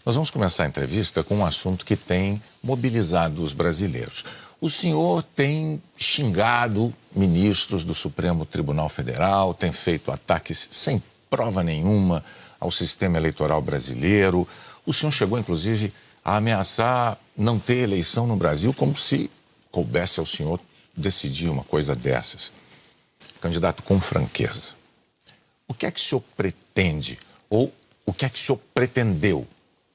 Nós vamos começar a entrevista com um assunto que tem mobilizado os brasileiros. O senhor tem xingado ministros do Supremo Tribunal Federal, tem feito ataques sem prova nenhuma ao sistema eleitoral brasileiro. O senhor chegou, inclusive, a ameaçar não ter eleição no Brasil, como se coubesse ao senhor decidir uma coisa dessas. Candidato, com franqueza, o que é que o senhor pretende, ou o que é que o senhor pretendeu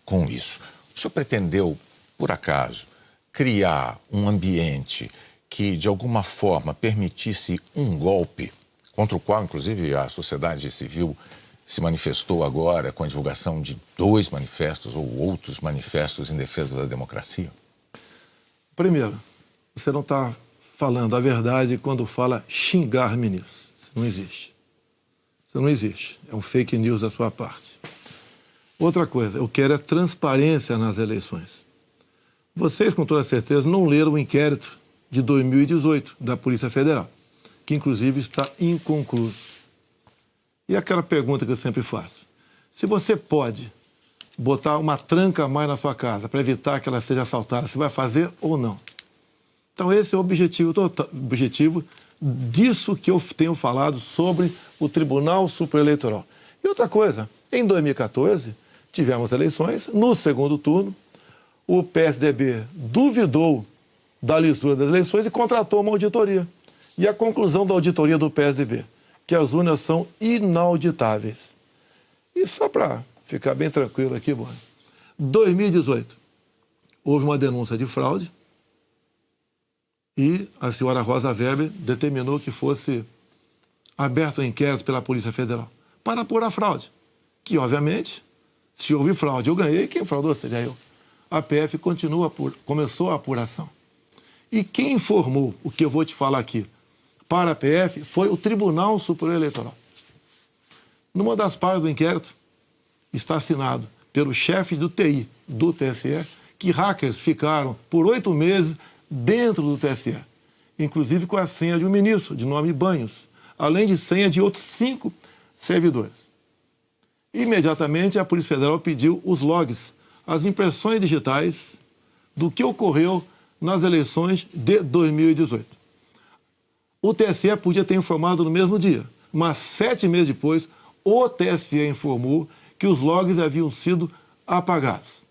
com isso? O senhor pretendeu, por acaso, criar um ambiente que, de alguma forma, permitisse um golpe, contra o qual, inclusive, a sociedade civil se manifestou agora com a divulgação de 2 manifestos ou outros manifestos em defesa da democracia? Primeiro, você não está falando a verdade quando fala xingar ministros. Isso não existe. Isso não existe. É um fake news da sua parte. Outra coisa, eu quero é transparência nas eleições. Vocês, com toda certeza, não leram o inquérito de 2018 da Polícia Federal, que, inclusive, está inconcluso. E aquela pergunta que eu sempre faço. Se você pode botar uma tranca a mais na sua casa para evitar que ela seja assaltada, você vai fazer ou não? Então, esse é o objetivo disso que eu tenho falado sobre o Tribunal Superior Eleitoral. E outra coisa, em 2014, tivemos eleições, no segundo turno, o PSDB duvidou da lisura das eleições e contratou uma auditoria. E a conclusão da auditoria do PSDB, que as urnas são inauditáveis. E só para ficar bem tranquilo aqui, em 2018, houve uma denúncia de fraude e a senhora Rosa Weber determinou que fosse aberto um inquérito pela Polícia Federal para apurar a fraude. Que, obviamente, se houve fraude, eu ganhei, quem fraudou seria eu. A PF começou a apuração. E quem informou o que eu vou te falar aqui para a PF foi o Tribunal Superior Eleitoral. Numa das partes do inquérito está assinado pelo chefe do TI do TSE que hackers ficaram por 8 meses dentro do TSE, inclusive com a senha de um ministro, de nome Banhos, além de senha de outros 5 servidores. Imediatamente, a Polícia Federal pediu os logs, as impressões digitais do que ocorreu nas eleições de 2018. O TSE podia ter informado no mesmo dia, mas 7 meses depois, o TSE informou que os logs haviam sido apagados.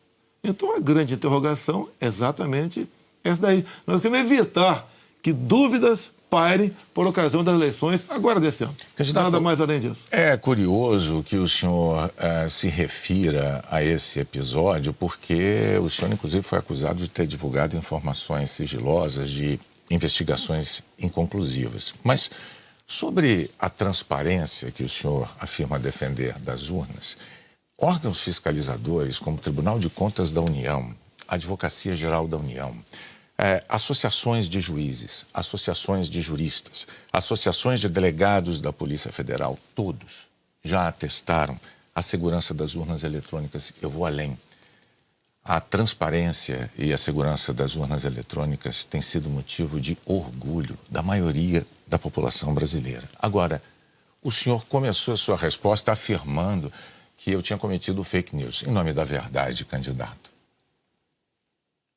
Então, a grande interrogação é exatamente essa daí. Nós queremos evitar que dúvidas pairem por ocasião das eleições agora desse ano. Candidato, nada mais além disso. É curioso que o senhor se refira a esse episódio, porque o senhor, inclusive, foi acusado de ter divulgado informações sigilosas de investigações inconclusivas. Mas sobre a transparência que o senhor afirma defender das urnas, órgãos fiscalizadores como o Tribunal de Contas da União, a Advocacia Geral da União, associações de juízes, associações de juristas, associações de delegados da Polícia Federal, todos já atestaram a segurança das urnas eletrônicas. Eu vou além. A transparência e a segurança das urnas eletrônicas tem sido motivo de orgulho da maioria da população brasileira. Agora, o senhor começou a sua resposta afirmando que eu tinha cometido fake news. Em nome da verdade, candidato,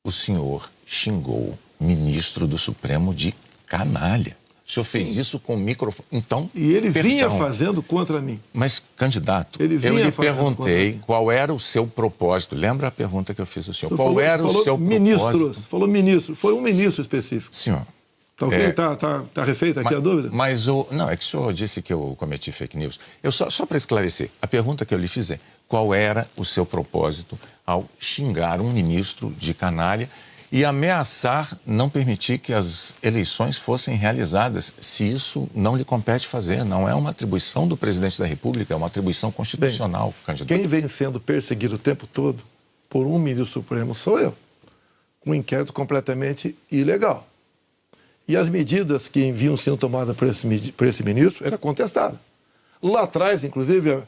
o senhor xingou ministro do Supremo de canalha. O senhor fez isso com o microfone. Então, e ele vinha fazendo contra mim. Mas, candidato, eu lhe perguntei qual era o seu propósito. Lembra a pergunta que eu fiz ao senhor? Qual era o seu propósito? Falou ministro. Foi um ministro específico. Senhor. Tá ok? Tá refeita aqui a dúvida? Mas não, é que o senhor disse que eu cometi fake news. Só para esclarecer, a pergunta que eu lhe fiz é: qual era o seu propósito ao xingar um ministro de canalha e ameaçar não permitir que as eleições fossem realizadas, se isso não lhe compete fazer? Não é uma atribuição do presidente da República, é uma atribuição constitucional, candidato. Quem vem sendo perseguido o tempo todo por um ministro supremo sou eu, com um inquérito completamente ilegal. E as medidas que vinham sendo tomadas por esse ministro eram contestadas. Lá atrás, inclusive,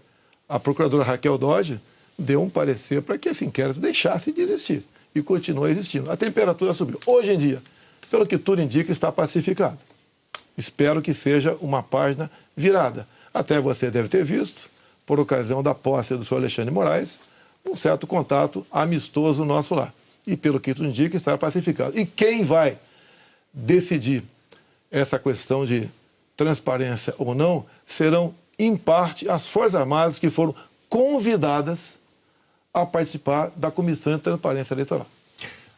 a procuradora Raquel Dodge deu um parecer para que esse inquérito deixasse de existir. E continua existindo. A temperatura subiu. Hoje em dia, pelo que tudo indica, está pacificado. Espero que seja uma página virada. Até você deve ter visto, por ocasião da posse do senhor Alexandre de Moraes, um certo contato amistoso nosso lá. E, pelo que tudo indica, estará pacificado. E quem vai decidir essa questão de transparência ou não serão, em parte, as Forças Armadas que foram convidadas a participar da Comissão de Transparência Eleitoral.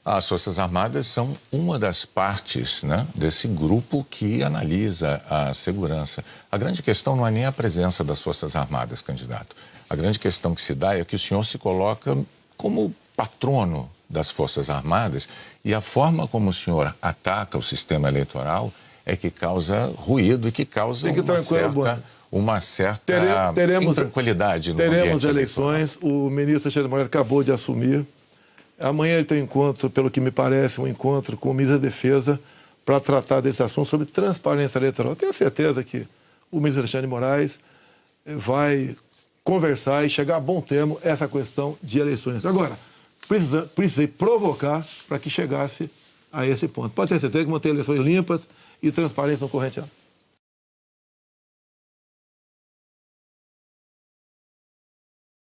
As Forças Armadas são uma das partes, né, desse grupo que analisa a segurança. A grande questão não é nem a presença das Forças Armadas, candidato. A grande questão que se dá é que o senhor se coloca como patrono das Forças Armadas e a forma como o senhor ataca o sistema eleitoral é que causa ruído e que causa uma certa intranquilidade no ambiente eleitoral. Teremos eleições, o ministro Alexandre de Moraes acabou de assumir. Amanhã ele tem um encontro, pelo que me parece, um encontro com o ministro da Defesa para tratar desse assunto sobre transparência eleitoral. Eu tenho certeza que o ministro Alexandre de Moraes vai conversar e chegar a bom termo essa questão de eleições. Agora, precisei provocar para que chegasse a esse ponto. Pode ter certeza que vão ter eleições limpas e transparentes no corrente ano.